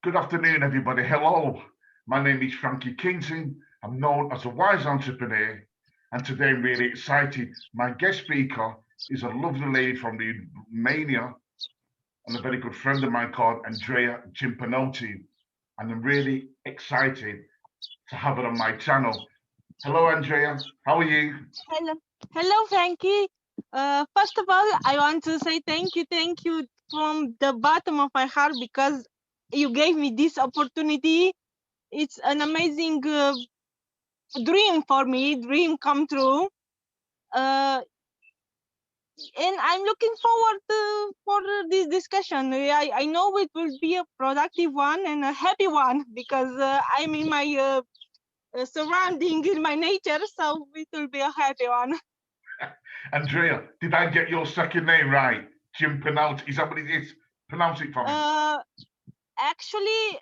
Good afternoon, everybody. Hello, my name is Frankie Kingston. I'm known as a wise entrepreneur, and today I'm really excited. My guest speaker is a lovely lady from Romania and a very good friend of mine called Andrea Gimpanotti, and I'm really excited to have her on my channel. Hello, Andrea. How are you? Hello, hello, Frankie. First of all, I want to say thank you from the bottom of my heart because you gave me this opportunity. It's an amazing dream for me, dream come true. Uh, and I'm looking forward for this discussion. I know it will be a productive one and a happy one because I'm in my surrounding, in my nature, so it will be a happy one. Andrea, did I get your second name right? Gimpanotti. Is that what it is? Pronounce it for me. Actually,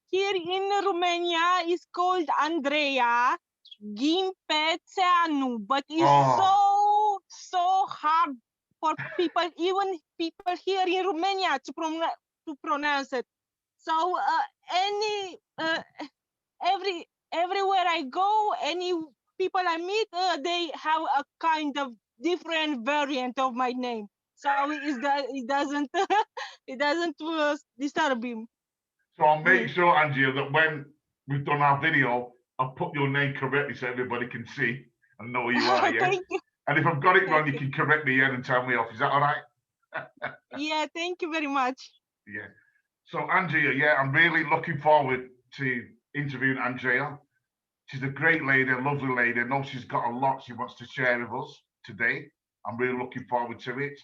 here in Romania is called Andreea Ghimpețeanu, but it's Oh, so hard for people, even people here in Romania, to pronounce it. So any everywhere I go, any people I meet, they have a kind of different variant of my name. So it doesn't it doesn't disturb him. so I'll make Me. sure, Andrea, that when we've done our video, I'll put your name correctly so everybody can see and know who you are, yeah? Thank you. And if I've got it wrong, Thank you you. can correct me and tell me off. Is that all right? Yeah, thank you very much. Yeah. So, Andrea, yeah, I'm really looking forward to interviewing Andrea. She's a great lady, a lovely lady. I know she's got a lot she wants to share with us today. I'm really looking forward to it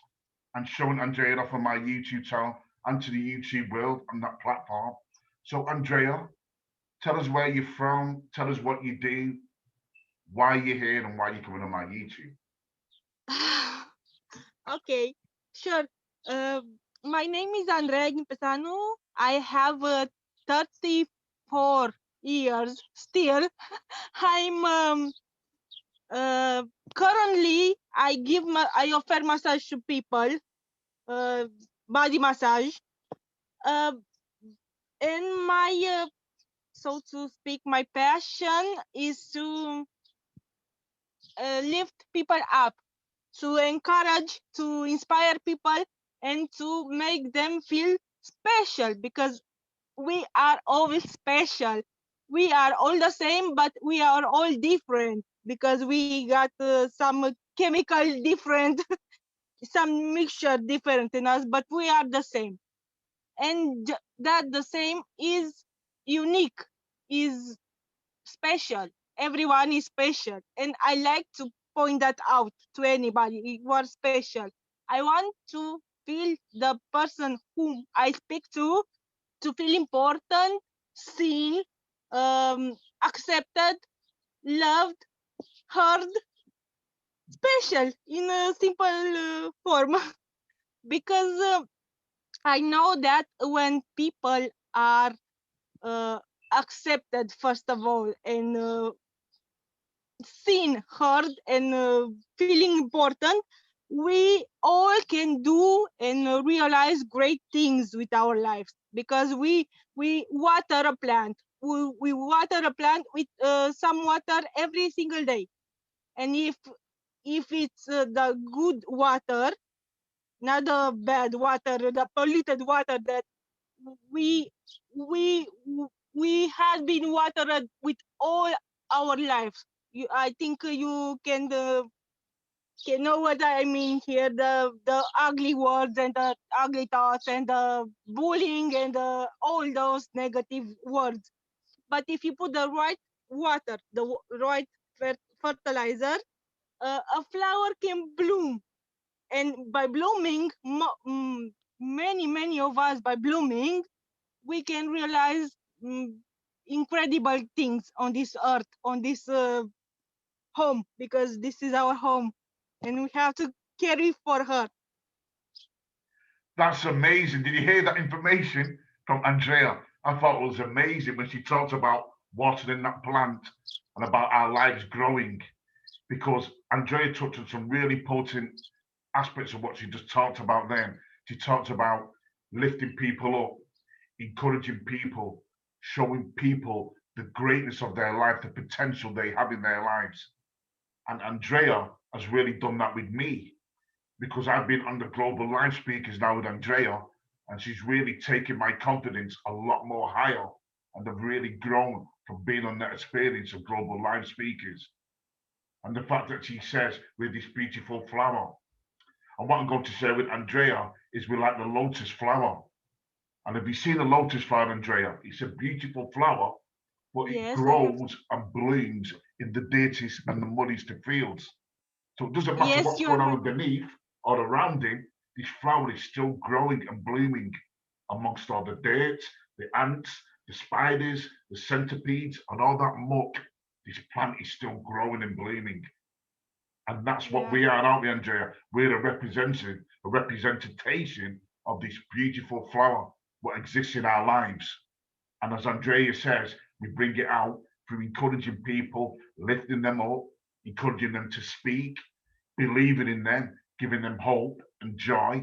and showing Andrea off on my YouTube channel and to the YouTube world on that platform. So, Andrea, tell us where you're from, tell us what you do, why you're here, and why you're coming on my YouTube. Okay, sure. Uh, my name is Andreea Ghimpețeanu. I have 34 years still. I'm currently I offer massage to people, uh, body massage. Uh, and my so to speak, my passion is to lift people up, to encourage, to inspire people, and to make them feel special because we are all special. We are all the same, but we are all different because we got some chemical different, some mixture different in us, but we are the same. And that the same is unique, is special. Everyone is special. And I like to point that out to anybody. You are special. I want to feel the person whom I speak to feel important, seen, accepted, loved, heard, special in a simple form. Because I know that when people are uh, accepted, first of all, and seen, heard, and feeling important, we all can do and realize great things with our lives because we water a plant. We water a plant with some water every single day, and if it's the good water, not the bad water, the polluted water that we we we have been watered with all our lives. I think you can know what I mean here. The ugly words and the ugly thoughts and the bullying and all those negative words. But if you put the right water, the right fertilizer, a flower can bloom. And by blooming, many of us by blooming, we can realize mm, incredible things on this earth, on this home, because this is our home and we have to carry for her. That's amazing. Did you hear that information from Andrea? I thought it was amazing when she talked about watering that plant and about our lives growing, because Andrea touched on some really potent aspects of what she just talked about then. She talked about lifting people up, encouraging people, showing people the greatness of their life, the potential they have in their lives. And Andrea has really done that with me because I've been on the Global Live Speakers now with Andrea, and she's really taken my confidence a lot more higher. And I've really grown from being on that experience of Global Live Speakers. And the fact that she says, we're this beautiful flower. And what I'm going to share with Andrea is we're like the lotus flower. And have you seen a lotus flower, Andrea? It's a beautiful flower, but it Yes, I have. grows and blooms in the dirtiest and the muddiest of fields. So it doesn't matter Yes, what's you are going on right. underneath or around him, this flower is still growing and blooming amongst all the dirt, the ants, the spiders, the centipedes, and all that muck. This plant is still growing and blooming. And that's what Yeah, we are, aren't we, Andrea? We're a representation of this beautiful flower, what exists in our lives. And as Andrea says, we bring it out through encouraging people, lifting them up, encouraging them to speak, believing in them, giving them hope and joy.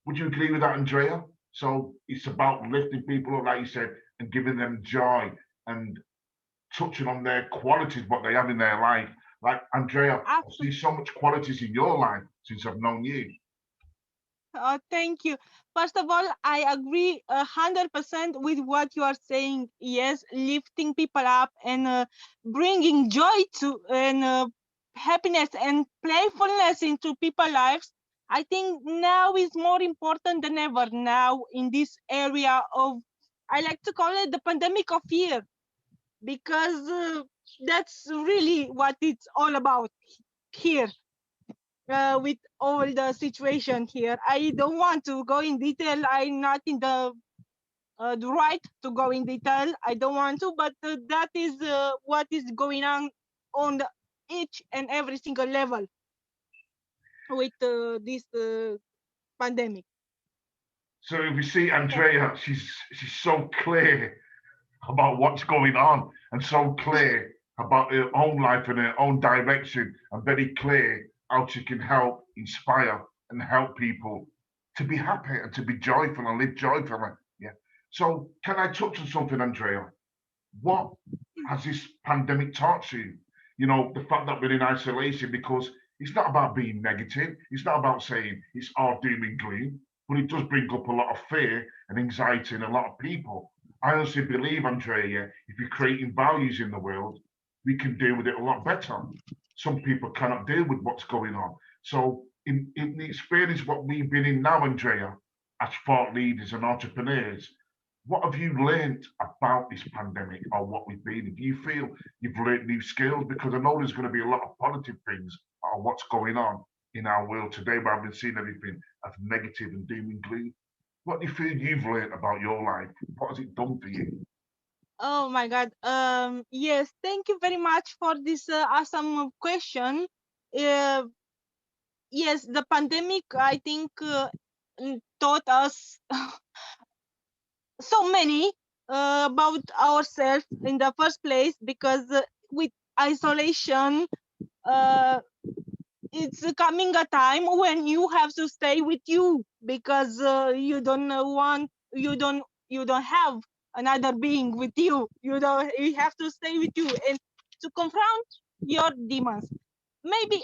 Would you agree with that, Andrea? So it's about lifting people up, like you said, and giving them joy and touching on their qualities, what they have in their life. Like Andrea, I see absolutely. so much qualities in your life since I've known you. Thank you. First of all, I agree 100% with what you are saying. Yes, lifting people up and bringing joy to and happiness and playfulness into people's lives. I think now is more important than ever now in this area of, I like to call it the pandemic of fear, because that's really what it's all about here, with all the situation here. I don't want to go in detail. I'm not in the right to go in detail. I don't want to, but that is what is going on each and every single level with this pandemic. So we see Andrea, she's so clear about what's going on and so clear about her own life and her own direction and very clear how she can help inspire and help people to be happy and to be joyful and live joyfully. Yeah. So can I touch on something, Andrea? What has this pandemic taught you? You know, the fact that we're in isolation, because it's not about being negative, it's not about saying it's all doom and gloom, but it does bring up a lot of fear and anxiety in a lot of people. I honestly believe, Andrea, if you're creating values in the world, we can deal with it a lot better. Some people cannot deal with what's going on. So, in the experience what we've been in now, Andrea, as thought leaders and entrepreneurs, what have you learned about this pandemic or what we've been in? Do you feel you've learned new skills? Because I know there's going to be a lot of positive things on what's going on in our world today, where I've been seeing everything as negative and doom and gloom. What do you feel you've learned about your life? What has it done for you? Oh my God. Yes, thank you very much for this awesome question. Uh, yes, the pandemic, I think, taught us so many about ourselves in the first place, because with isolation, uh, it's coming a time when you have to stay with you, because you don't have another being with you. You have to stay with you and to confront your demons. Maybe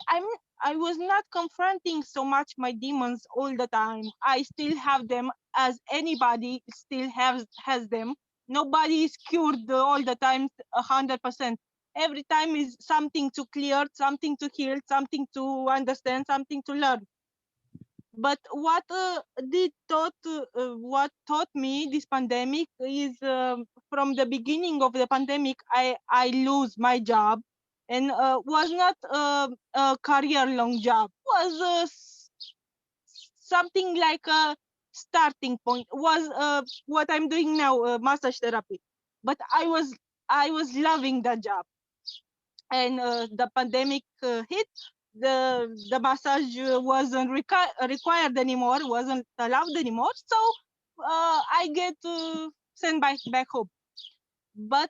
I was not confronting so much my demons all the time. I still have them, as anybody still has them. Nobody is cured all the time 100%. Every time is something to clear, something to heal, something to understand, something to learn. But what taught me this pandemic is, from the beginning of the pandemic, I lose my job, and was not a career long job. Was something like a starting point. Was what I'm doing now, massage therapy. But I was loving that job, and the pandemic hit. The massage wasn't required anymore, wasn't allowed anymore, so I get sent back home. But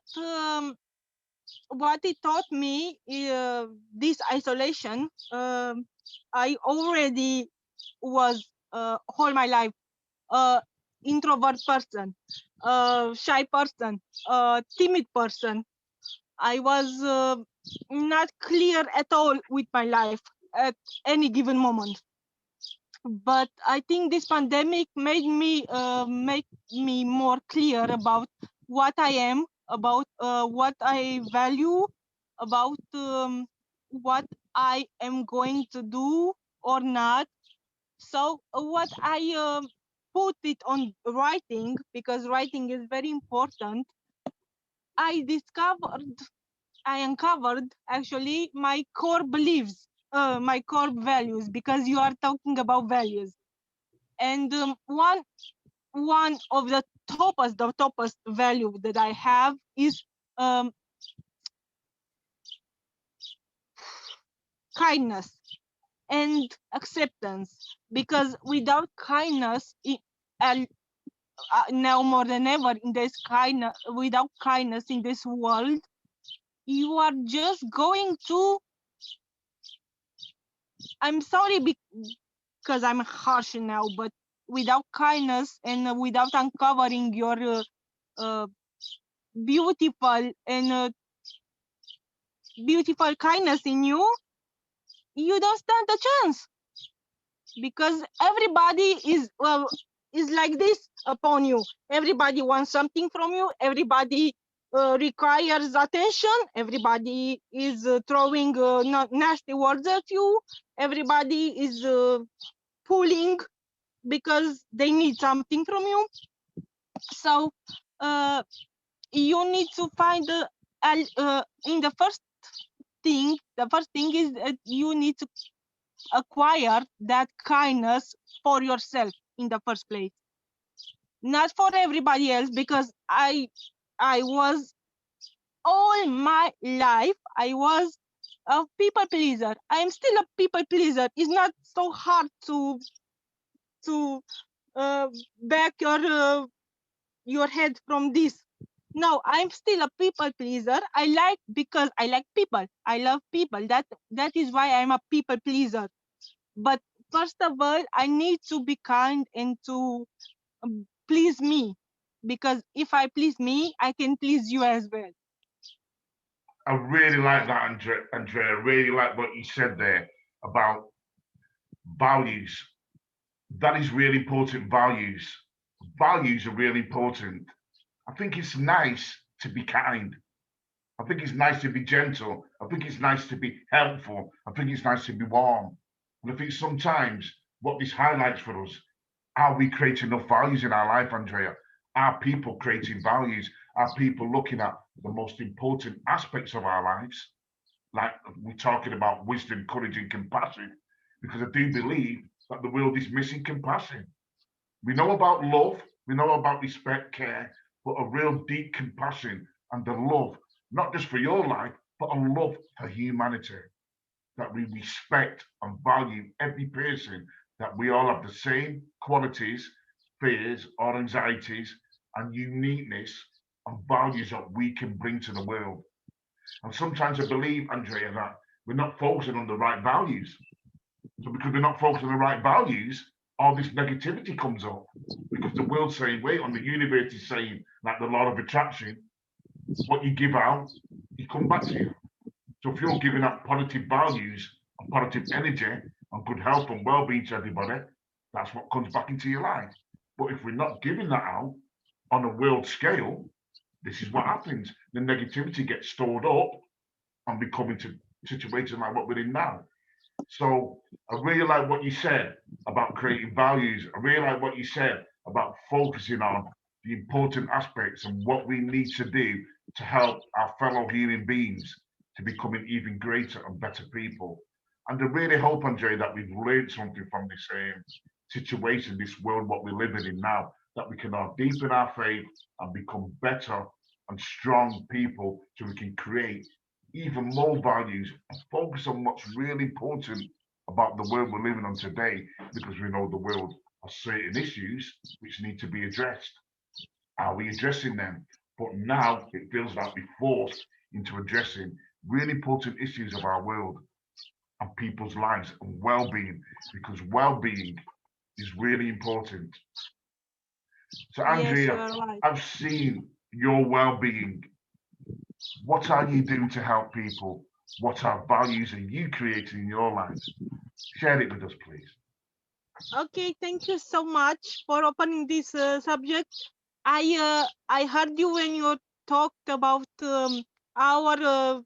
what it taught me, this isolation, I already was all my life, uh, introvert person, shy person, timid person. I was not clear at all with my life at any given moment. But I think this pandemic make me more clear about what I am, about what I value, about what I am going to do or not. So what I put it on writing, because writing is very important. I uncovered actually my core beliefs, my core values, because you are talking about values. And one of the topest value that I have is kindness and acceptance. Because without kindness, now more than ever in this kindness, without kindness in this world, you are just going to. I'm sorry because I'm harsh now, but without kindness and without uncovering your beautiful and beautiful kindness in you, you don't stand a chance, because everybody is like this upon you. Everybody wants something from you. Everybody requires attention. Everybody is throwing nasty words at you. Everybody is pulling because they need something from you. So you need to find in the first thing is that you need to acquire that kindness for yourself in the first place, not for everybody else. Because I was all my life I was a people pleaser. I'm still a people pleaser. It's not so hard to back your head from this. No, I'm still a people pleaser. Because I like people. I love people. That is why I'm a people pleaser. But first of all, I need to be kind and to please me, because if I please me, I can please you as well. I really like that, Andrea. I really like what you said there about values. That is really important. Values are really important. I think it's nice to be kind. I think it's nice to be gentle. I think it's nice to be helpful. I think it's nice to be warm. And I think sometimes what this highlights for us, are we creating enough values in our life, Andrea? Are people creating values? Are people looking at the most important aspects of our lives? Like we're talking about wisdom, courage, and compassion, because I do believe that the world is missing compassion. We know about love, we know about respect, care, but a real deep compassion and the love, not just for your life, but a love for humanity. That we respect and value every person, that we all have the same qualities, fears, or anxieties, and uniqueness and values that we can bring to the world. And sometimes I believe, Andrea, that we're not focusing on the right values. So because we're not focusing on the right values, all this negativity comes up. Because the world's saying, wait, on the universe is saying, like the law of attraction, what you give out, it comes back to you. So if you're giving out positive values and positive energy and good health and well-being to everybody, that's what comes back into your life. But if we're not giving that out on a world scale, this is what happens. The negativity gets stored up and we come into situations like what we're in now. So I really like what you said about creating values. I really like what you said about focusing on the important aspects and what we need to do to help our fellow human beings to becoming even greater and better people. And I really hope, Andre, that we've learned something from this situation, this world, what we're living in now, that we can all deepen our faith and become better and strong people so we can create even more values and focus on what's really important about the world we're living on today, because we know the world has certain issues which need to be addressed. Are we addressing them? But now it feels like we're forced into addressing really important issues of our world and people's lives and well-being, because well-being is really important. So, Yes, you Andrea, are right. I've seen your well-being. What are you doing to help people? What are values are you creating in your life? Share it with us, please. Okay, thank you so much for opening this subject. I heard you when you talked about our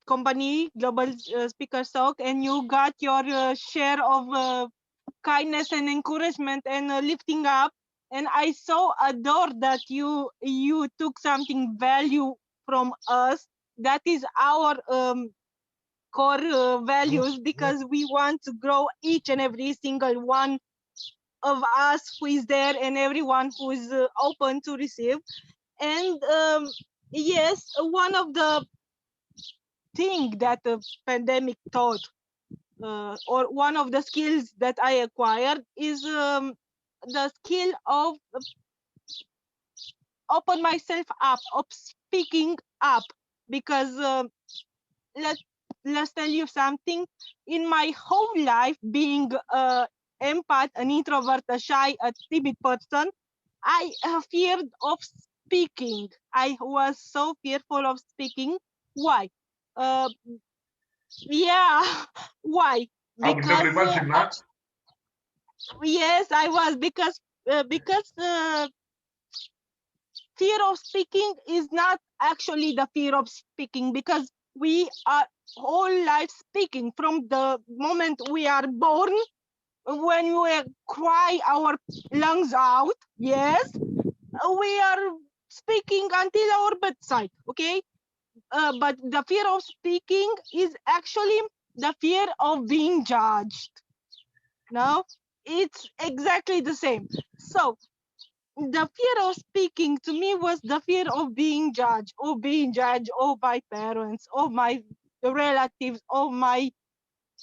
company, Global Speakers Talk, and you got your share of kindness and encouragement and lifting up. And I so adore that you took something value from us. That is our core values, because we want to grow each and every single one of us who is there and everyone who is open to receive. And yes, one of the thing that the pandemic taught, or one of the skills that I acquired, is the skill of open myself up, of speaking up. Because let let's tell you something. In my whole life, being empath, an introvert, a shy, a timid person, I feared of speaking. I was so fearful of speaking. Why? Uh, yeah, why? I would never Because imagine that. yes, I was, because fear of speaking is not actually the fear of speaking, because we are whole life speaking from the moment we are born, when we cry our lungs out. Yes, we are speaking until our bedside. Okay, but the fear of speaking is actually the fear of being judged. No, it's exactly the same. So the fear of speaking to me was the fear of being judged, or being judged, or my parents, or my relatives, or my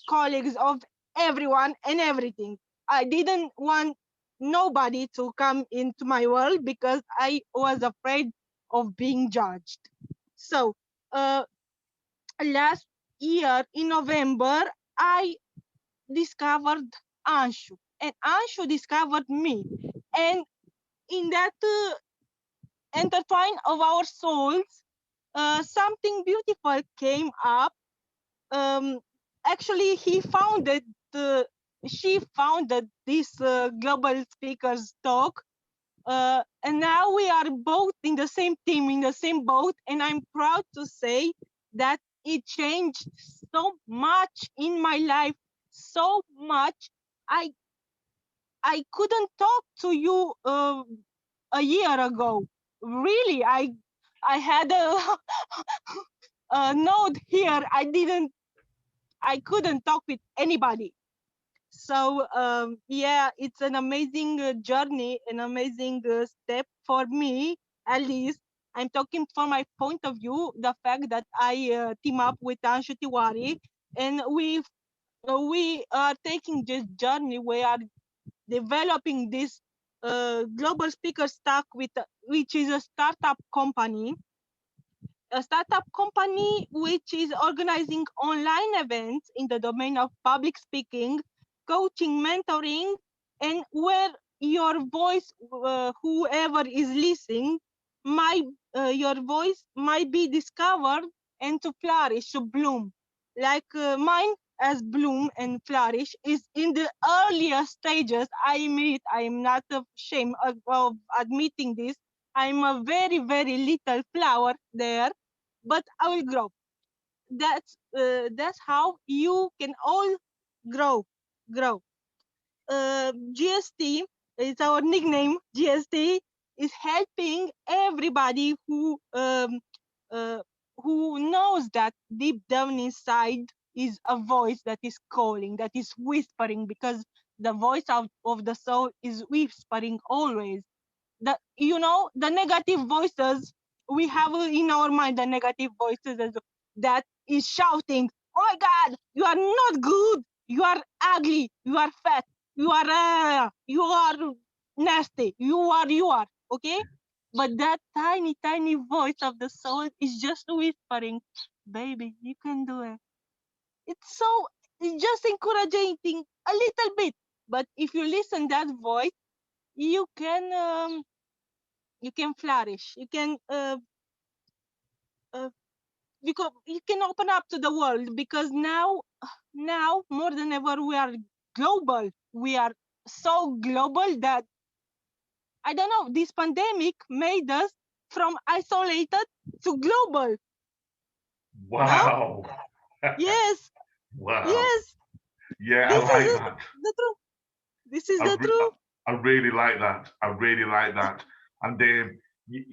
colleagues, of everyone and everything. I didn't want nobody to come into my world because I was afraid of being judged. So uh, last year in November, I discovered Anshu, and Anshu discovered me. And in that intertwine of our souls, something beautiful came up. Um, Actually, she founded this global speakers talk, and now we are both in the same team, in the same boat. And I'm proud to say that it changed so much in my life, so much. I I couldn't talk to you a year ago. Really, I had a, a note here. I couldn't talk with anybody. So yeah, it's an amazing journey, an amazing step for me. At least I'm talking from my point of view. The fact that I team up with Anshu Tiwari, and we are taking this journey. We are developing this global speaker stack with which is a startup company which is organizing online events in the domain of public speaking, coaching, mentoring, and where your voice, whoever is listening, my your voice might be discovered and to flourish, to bloom, like mine as bloom and flourish is in the earlier stages. I admit, I am not ashamed of admitting this. I'm a very, very little flower there, but I will grow. That's how you can all grow. GST is our nickname. GST is helping everybody uh, who knows that deep down inside is a voice that is calling, that is whispering, because the voice of the soul is whispering always. The, the negative voices we have in our mind, the negative voices that is shouting, oh my god, you are not good, you are ugly, you are fat, you are nasty, you are okay. But that tiny voice of the soul is just whispering, baby, you can do it. It's just encouraging a little bit. But if you listen that voice, you can flourish. Uh, you can open up to the world, because now more than ever we are global. We are so global that, I don't know, this pandemic made us from isolated to global. No? Wow. Yes, Wow. yes. Yeah, I This is like it, that. the truth. This is I, the re- truth. I really like that. I really like that. And you,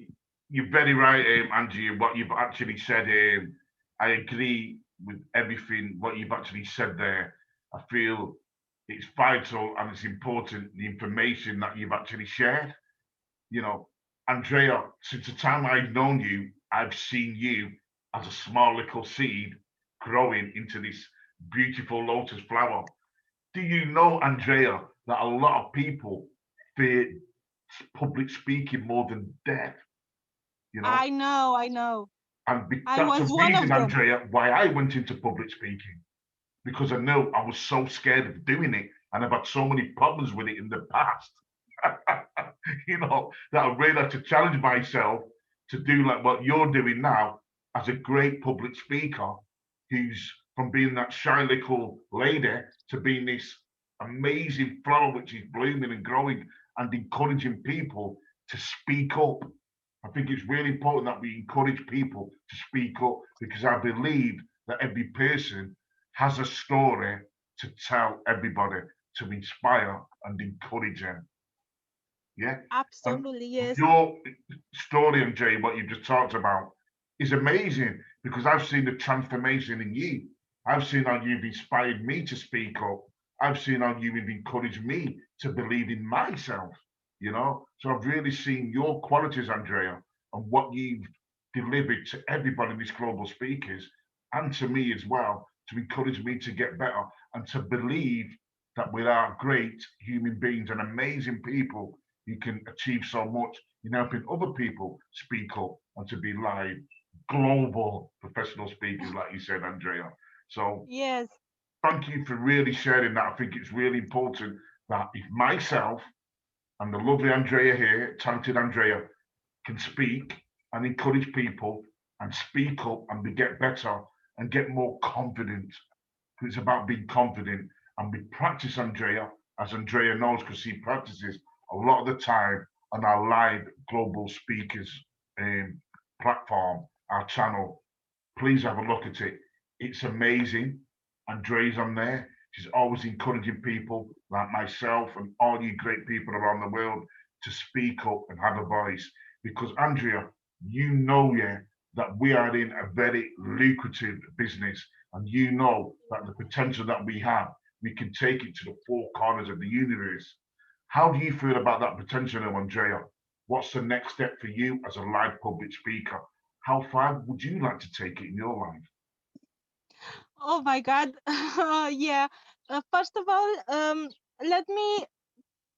you're very right, Angie, what you've actually said. I agree with everything what you've actually said there. I feel it's vital and it's important, the information that you've actually shared. You know, Andrea, since the time I've known you, I've seen you as a small little seed growing into this beautiful lotus flower. Do you know, Andrea, that a lot of people fear public speaking more than death? You know, I know. and I that's a was one reason, of them. Andrea, why I went into public speaking, because I know I was so scared of doing it, and I've had so many problems with it in the past. That I really had to challenge myself to do like what you're doing now as a great public speaker, who's from being that shy little lady to being this amazing flower which is blooming and growing and encouraging people to speak up. I think it's really important that we encourage people to speak up, because I believe that every person has a story to tell everybody, to inspire and encourage them. Yeah. And Absolutely, yes. your story, MJ, what you just talked about, is amazing, because I've seen the transformation in you. I've seen how you've inspired me to speak up. I've seen how you've encouraged me to believe in myself. So I've really seen your qualities, Andrea, and what you've delivered to everybody in these global speakers and to me as well, to encourage me to get better and to believe that we are great human beings and amazing people. You can achieve so much in helping other people speak up and to be live, global professional speakers, like you said, Andrea. So Yes. thank you for really sharing that. I think it's really important that if myself and the lovely Andrea here, talented Andrea, can speak and encourage people and speak up and we get better and get more confident. It's about being confident, and we practice, Andrea, as Andrea knows, because she practices a lot of the time on our live global speakers um, platform, our channel. Please have a look at it. It's amazing. Andrea's on there. She's always encouraging people like myself and all you great people around the world to speak up and have a voice. Because, Andrea, yeah, that we are in a very lucrative business, and you know that the potential that we have, we can take it to the four corners of the universe. How do you feel about that potential, Andrea? What's the next step for you as a live public speaker? How far would you like to take it in your life? Oh my God. Yeah. First of all, let me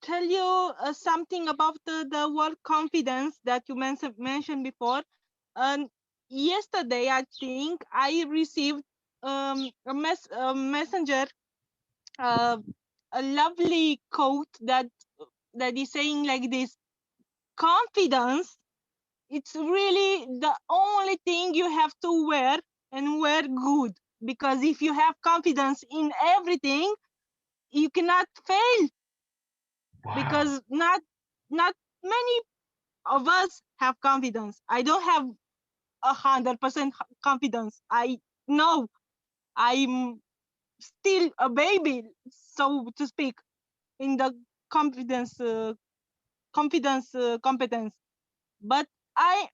tell you something about the word confidence that you mentioned before. And yesterday, I think I received a messenger, uh, a lovely quote that is saying like this: confidence, it's really the only thing you have to wear, and wear good. Because if you have confidence in everything, you cannot fail, Wow. because not many of us have confidence. I don't have 100% confidence. I know I'm still a baby, so to speak, in the confidence competence. But I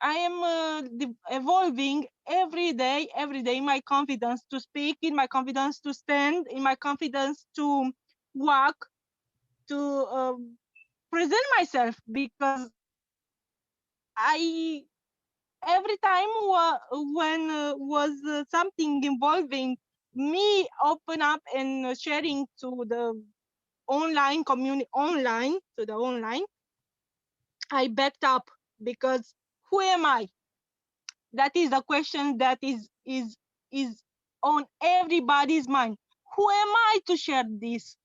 am evolving every day, my confidence to speak, in my confidence to stand, in my confidence to walk, to present myself. Because I every time when was something involving me open up and sharing to the online community, online, I backed up. Because who am I? That is the question that is on everybody's mind. Who am I to share this?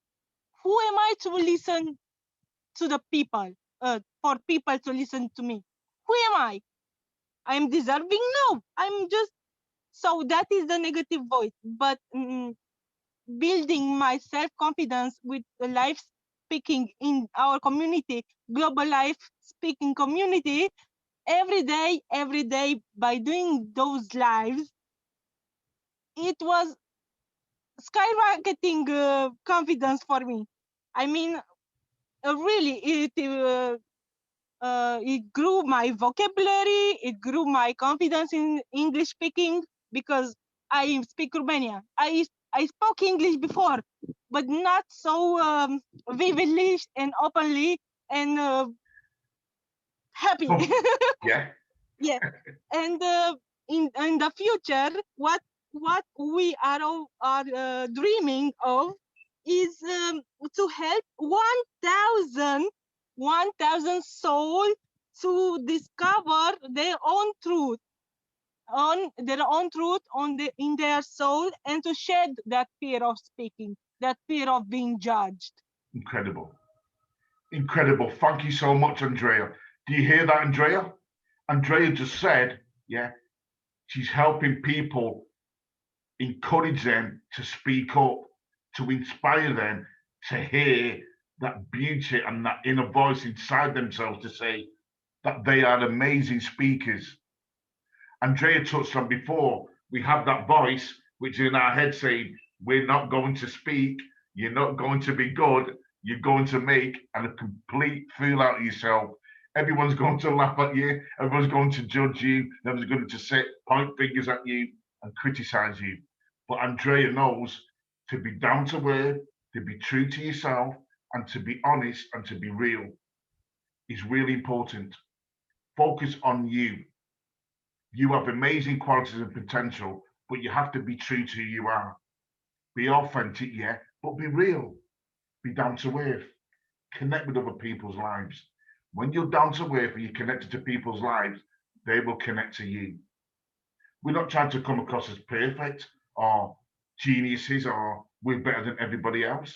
Who am I to listen to the people? for people to listen to me. Who am I? I am deserving? No, I'm just. So that is the negative voice. But building my self-confidence with the life speaking in our community, global life speaking community, every day, by doing those lives, it was skyrocketing confidence for me. I mean, really, it grew my vocabulary, it grew my confidence in English speaking because I speak Romanian. I spoke English before, but not so vividly and openly and happy. Oh, yeah. Yeah, and in the future, what we are dreaming of is to help 1,000 souls to discover their own truth in their soul, and to shed that fear of speaking, that fear of being judged. Incredible. Incredible. Thank you so much, Andrea. Do you hear that, Andrea? Andrea just said, yeah, she's helping people, encourage them to speak up, to inspire them to hear that beauty and that inner voice inside themselves to say that they are amazing speakers. Andrea touched on before, we have that voice which is in our head saying, we're not going to speak, you're not going to be good, you're going to make a complete fool out of yourself. Everyone's going to laugh at you, everyone's going to judge you, everyone's going to say, point fingers at you and criticize you. But Andrea knows to be down to earth, to be true to yourself, and to be honest and to be real is really important. Focus on you. You have amazing qualities and potential, but you have to be true to who you are. Be authentic, yeah, but be real. Be down to earth. Connect with other people's lives. When you're down to earth and you're connected to people's lives, they will connect to you. We're not trying to come across as perfect or geniuses or we're better than everybody else.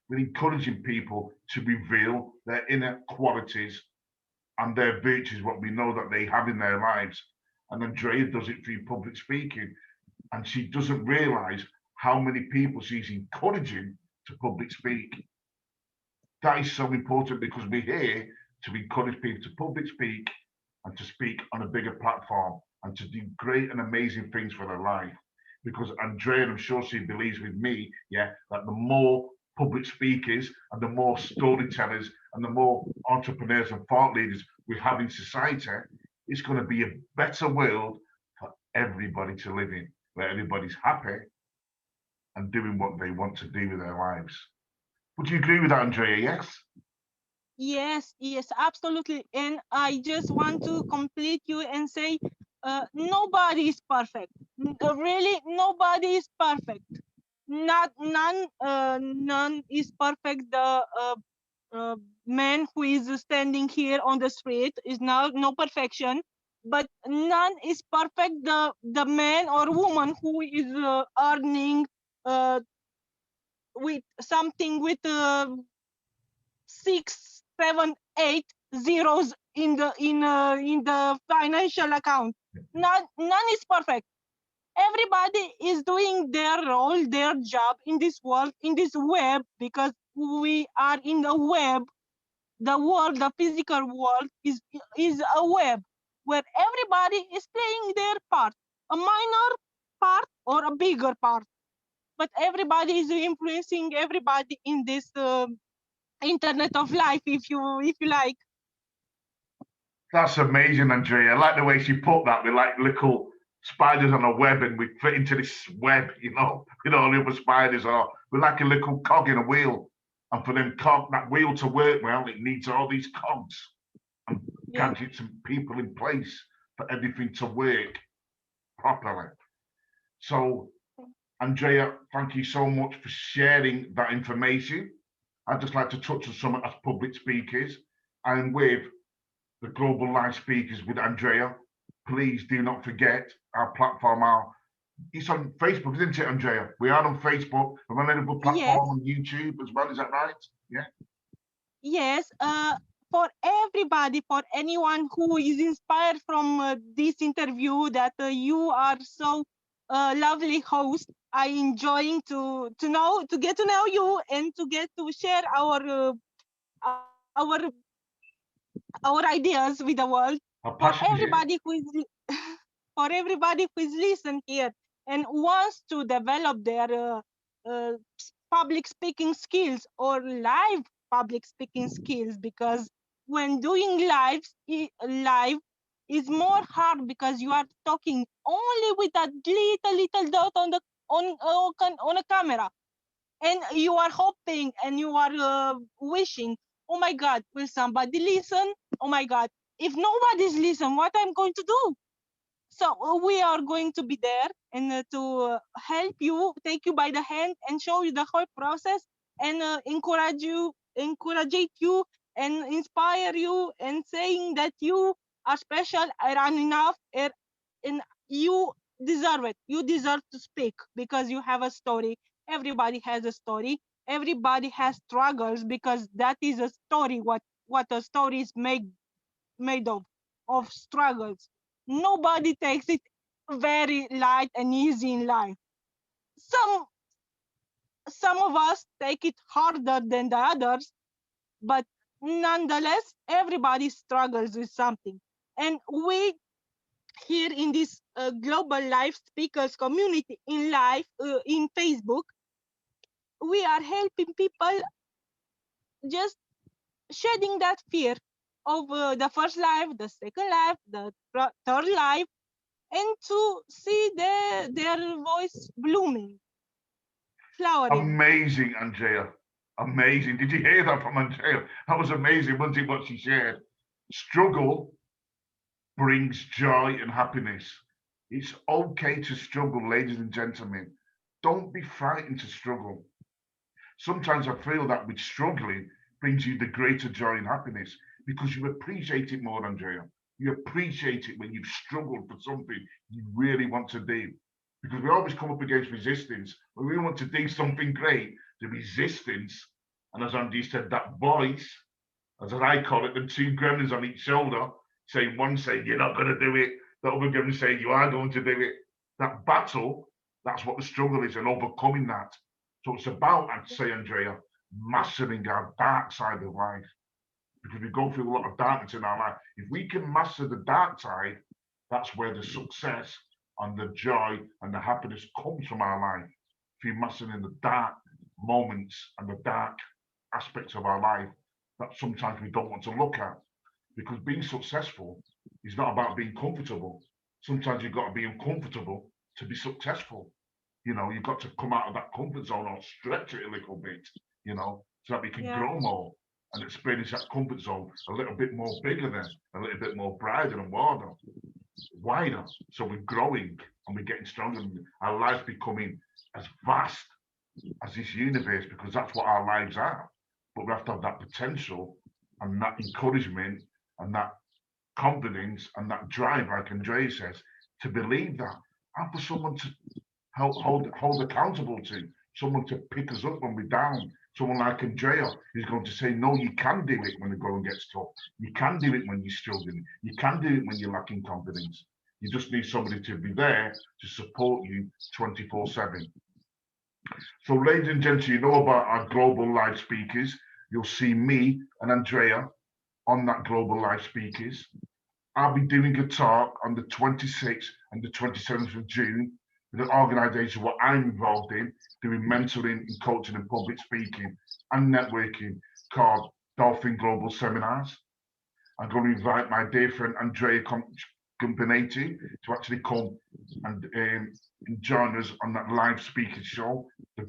We're encouraging people to reveal their inner qualities and their virtues, what we know that they have in their lives. And Andrea does it through public speaking. And she doesn't realize how many people she's encouraging to public speak. That is so important because we're here to encourage people to public speak and to speak on a bigger platform and to do great and amazing things for their life. Because Andrea, and I'm sure she believes with me, yeah, that the more public speakers and the more storytellers and the more entrepreneurs and thought leaders we have in society, it's going to be a better world for everybody to live in, where everybody's happy and doing what they want to do with their lives. Would you agree with that, Andrea? Yes? Yes, absolutely. And I just want to complete you and say, nobody is perfect. Really, nobody is perfect. None is perfect. The man who is standing here on the street is no perfection, but none is perfect. The man or woman who is earning with something with 6, 7, 8 zeros in the financial account. None is perfect. Everybody is doing their role, their job in this world, in this web, because we are in the web. The world, the physical world, is a web where everybody is playing their part, a minor part or a bigger part, but everybody is influencing everybody in this internet of life, if you like. That's amazing, Andrea. I like the way she put that. We're like little spiders on a web and we fit into this web, with all the other spiders, or we're like a little cog in a wheel. And for that wheel to work well, it needs all these cogs and gadgets and people in place for everything to work properly. So, Andrea, thank you so much for sharing that information. I'd just like to touch on some as public speakers and with the Global Live Speakers with Andrea. Please do not forget our platform. It's on Facebook, isn't it, Andrea? We are on Facebook. We're on another platform on YouTube as well. Is that right? Yeah. Yes. For every everybody, for anyone who is inspired from this interview, that you are so lovely host. I enjoying to get to know you and to get to share our our ideas with the world. Our For passion here. everybody who is for everybody who is listen here and wants to develop their public speaking skills or live public speaking skills, because when doing live is more hard, because you are talking only with that little dot on the on a camera, and you are hoping and you are wishing, oh my god, will somebody listen? Oh my god, if nobody's listen, what I'm going to do? So we are going to be there and to help you, take you by the hand and show you the whole process, and encourage you and inspire you, and saying that you are special and enough, and you deserve it. You deserve to speak because you have a story. Everybody has a story. Everybody has struggles, because that is a story. What a story is made of struggles. Nobody takes it very light and easy in life. Some some of us take it harder than the others, but nonetheless, everybody struggles with something. And we here in this global life speakers community in life in Facebook, we are helping people just shedding that fear of the first life, the second life, the third life, and to see their voice blooming, flowering. Amazing, Andrea. Amazing. Did you hear that from Andrea? That was amazing, wasn't it, what she shared? Struggle brings joy and happiness. It's okay to struggle, ladies and gentlemen. Don't be frightened to struggle. Sometimes I feel that with struggling brings you the greater joy and happiness because you appreciate it more, Andrea. You appreciate it when you've struggled for something you really want to do. Because we always come up against resistance. When we want to do something great, the resistance, and as Andy said, that voice, as I call it, the two gremlins on each shoulder, saying one saying you're not going to do it, the other gremlin saying you are going to do it. That battle, that's what the struggle is, and overcoming that. So it's about, I'd say, Andrea, mastering our dark side of life. Because we go through a lot of darkness in our life. If we can master the dark side, that's where the success and the joy and the happiness comes from our life. If you master in the dark moments and the dark aspects of our life that sometimes we don't want to look at. Because being successful is not about being comfortable. Sometimes you've got to be uncomfortable to be successful. You know, you've got to come out of that comfort zone or stretch it a little bit, you know, so that we can grow more and experience that comfort zone a little bit more bigger than, a little bit more brighter and wider. So we're growing and we're getting stronger and our lives becoming as vast as this universe, because that's what our lives are. But we have to have that potential and that encouragement and that confidence and that drive, like Andrea says, to believe that, and for someone to hold accountable to, someone to pick us up when we're down. Someone like Andrea is going to say, no, you can do it when the going gets tough. You can do it when you're struggling. You can do it when you're lacking confidence. You just need somebody to be there to support you 24/7. So, ladies and gentlemen, you know about our global live speakers. You'll see me and Andrea on that global live speakers. I'll be doing a talk on the 26th and the 27th of June with an organisation what I'm involved in, doing mentoring and coaching and public speaking and networking, called Dolphin Global Seminars. I'm going to invite my dear friend Andrea Companetti to actually come and join us on that live speaker show, the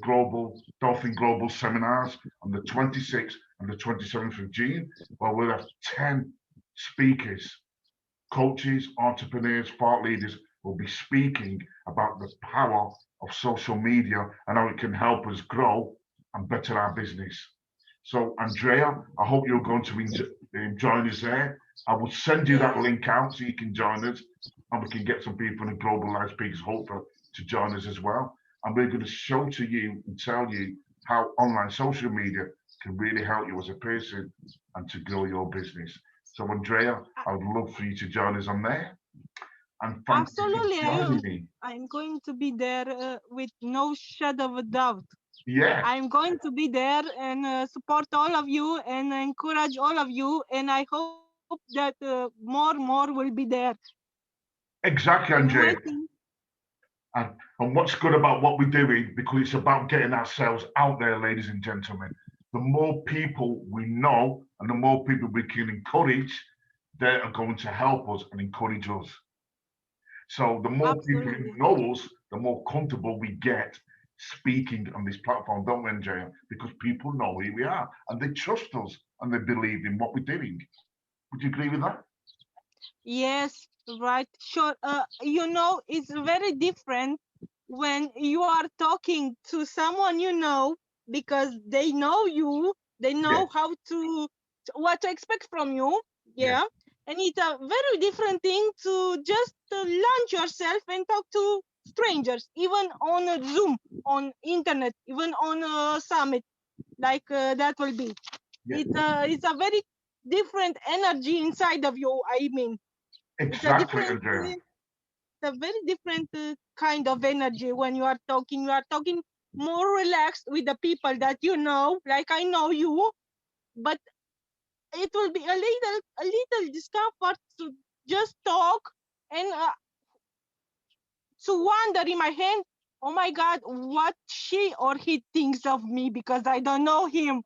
Dolphin Global Seminars on the 26th and the 27th of June, where we'll have 10 speakers, coaches, entrepreneurs, thought leaders will be speaking about the power of social media and how it can help us grow and better our business. So, Andrea, I hope you're going to join us there. I will send you that link out so you can join us, and we can get some people in the Global Live Speakers, hopefully, to join us as well. And we're going to show to you and tell you how online social media can really help you as a person and to grow your business. So Andrea, I would love for you to join us on there. And thank you Absolutely, for joining me. I'm going to be there with no shadow of a doubt. Yeah, I'm going to be there and support all of you and encourage all of you. And I hope that more will be there. exactly, I'm Andrea. waiting. And what's good about what we're doing, because it's about getting ourselves out there, ladies and gentlemen. The more people we know and the more people we can encourage, they are going to help us and encourage us. So the more people who Absolutely. know us, the more comfortable we get speaking on this platform, don't we, Andrea? Because people know who we are and they trust us and they believe in what we're doing. Would you agree with that? Yes, right. Sure. It's very different when you are talking to someone because they know you, they Yeah, know what to expect from you. yeah, Yeah. And it's a very different thing to just launch yourself and talk to strangers, even on a Zoom, on internet, even on a summit, like that will be. yeah. It's a very different energy inside of you. I mean, it's a Exactly, different, Andrea. it's a very different kind of energy when you are talking. You are talking more relaxed with the people that you know, like I know you, but it will be a little discomfort to just talk and to wonder in my hand. Oh my God, what she or he thinks of me because I don't know him.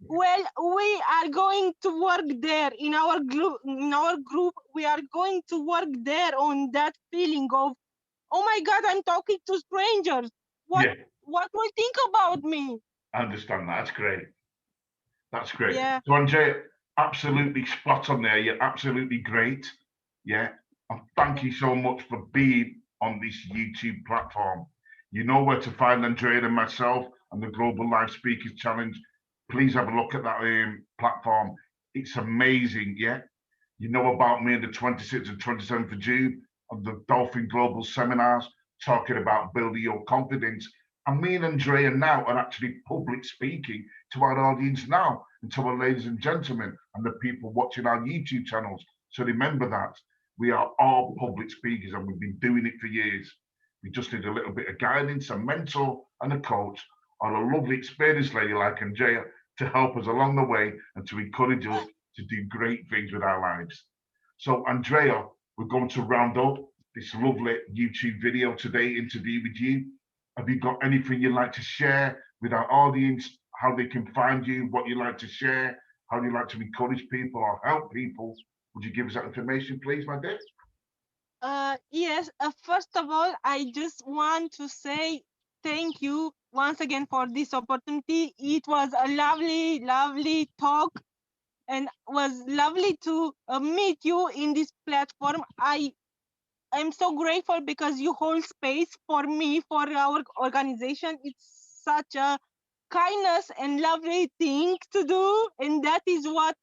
Well, we are going to work there in our group. In our group, we are going to work there on that feeling of, oh my God, I'm talking to strangers. What Yeah, what will think about me? I understand that. That's great. That's great. Yeah. So, Andrea, absolutely spot on there. You're absolutely great. Yeah. And thank you so much for being on this YouTube platform. You know where to find Andrea and myself and the Global Live Speakers Challenge. Please have a look at that platform. It's amazing. Yeah. You know about me on the 26th and 27th of June on the Dolphin Global Seminars, talking about building your confidence. And me and Andrea now are actually public speaking to our audience now and to our ladies and gentlemen and the people watching our YouTube channels. So remember that we are all public speakers and we've been doing it for years. We just need a little bit of guidance, a mentor, and a coach, or a lovely experienced lady like Andrea to help us along the way and to encourage us to do great things with our lives. So, Andrea, we're going to round up this lovely YouTube video today, interview with you. Have you got anything you'd like to share with our audience? How they can find you, what you like to share, how you like to encourage people or help people? Would you give us that information, please, my dear? Yes. First of all, I just want to say thank you once again for this opportunity. It was a lovely talk and was lovely to meet you in this platform. I'm so grateful because you hold space for me, for our organization. It's such a kindness and lovely thing to do, and that is what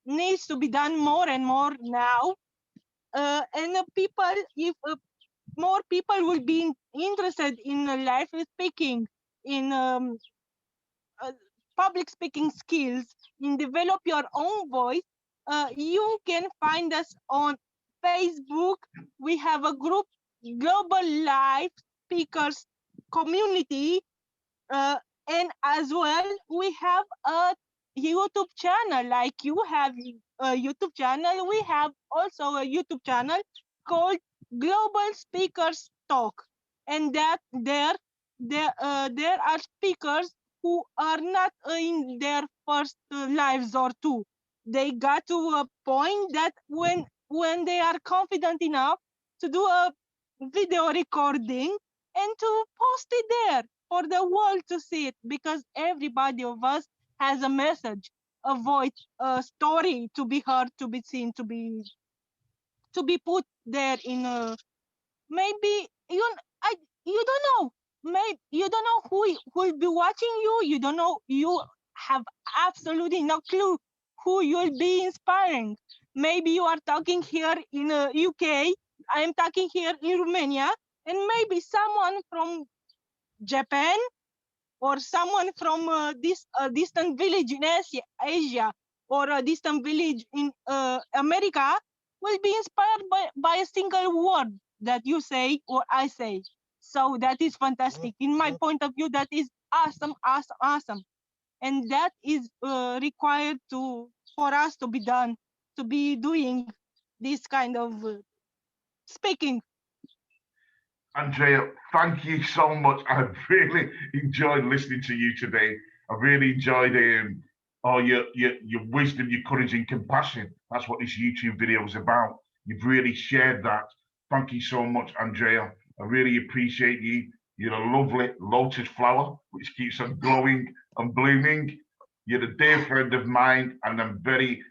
needs to be done more and more now. And people, if more people will be interested in live speaking, in uh, public speaking skills, in develop your own voice, you can find us on Facebook. We have a group, Global Live Speakers Community, uh, and as well we have a YouTube channel. Like you have a YouTube channel, we have also a YouTube channel called Global Speakers Talk, and that there are speakers who are not in their first lives or two. They got to a point that when they are confident enough to do a video recording and to post it there for the world to see it, because everybody of us has a message, a voice, a story to be heard, to be seen, to be put there in a, maybe I you don't know, maybe you don't know who will be watching you. You don't know, you have absolutely no clue who you'll be inspiring. Maybe you are talking here in UK, I am talking here in Romania, and maybe someone from Japan or someone from this distant village in Asia, or a distant village in America will be inspired by a single word that you say or I say. So that is fantastic. In my point of view, that is awesome, awesome, awesome. And that is required for us to be done, to be doing this kind of speaking. Andrea, thank you so much. I really enjoyed listening to you today. I really enjoyed all your wisdom, your courage, and compassion. That's what this YouTube video is about. You've really shared that. Thank you so much, Andrea. I really appreciate you. You're a lovely lotus flower which keeps on glowing and blooming. You're a dear friend of mine, and I'm very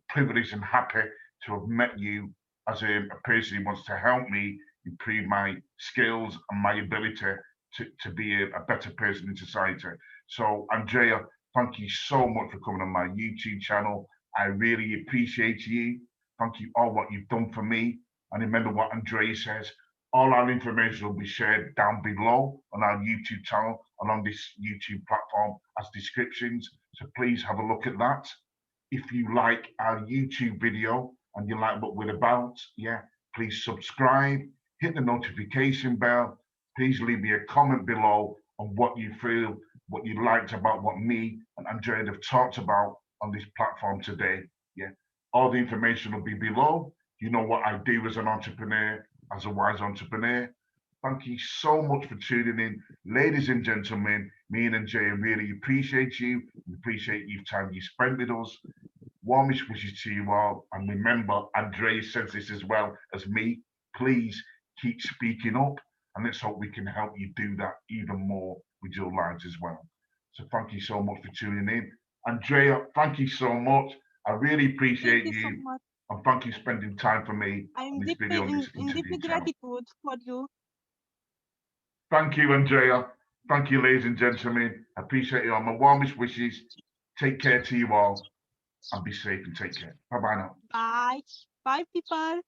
privileged and happy to have met you as a person who wants to help me improve my skills and my ability to be a better person in society. So, Andrea, thank you so much for coming on my YouTube channel. I really appreciate you. Thank you all what you've done for me. And remember what Andrea says, all our information will be shared down below on our YouTube channel and on this YouTube platform as descriptions. So please have a look at that. If you like our YouTube video and you like what we're about, yeah, please subscribe, hit the notification bell. Please leave me a comment below on what you feel, what you liked about what me and Andrea have talked about on this platform today. Yeah, all the information will be below. You know what I do as an entrepreneur, as a wise entrepreneur. Thank you so much for tuning in. Ladies and gentlemen, me and Andrea really appreciate you. We appreciate your time you spent with us. Warmest wishes to you all. And remember, Andrea says this as well as me. Please keep speaking up. And let's hope we can help you do that even more with your lives as well. So thank you so much for tuning in. Andrea, thank you so much. I really appreciate Thank you so you. much. And thank you for spending time for me on I'm this deeply video, on this in interview deeply channel. gratitude for you. Thank you, Andrea. Thank you, ladies and gentlemen. I appreciate you all. My warmest wishes. Take care to you all and be safe and take care. Bye bye now. Bye. Bye, people.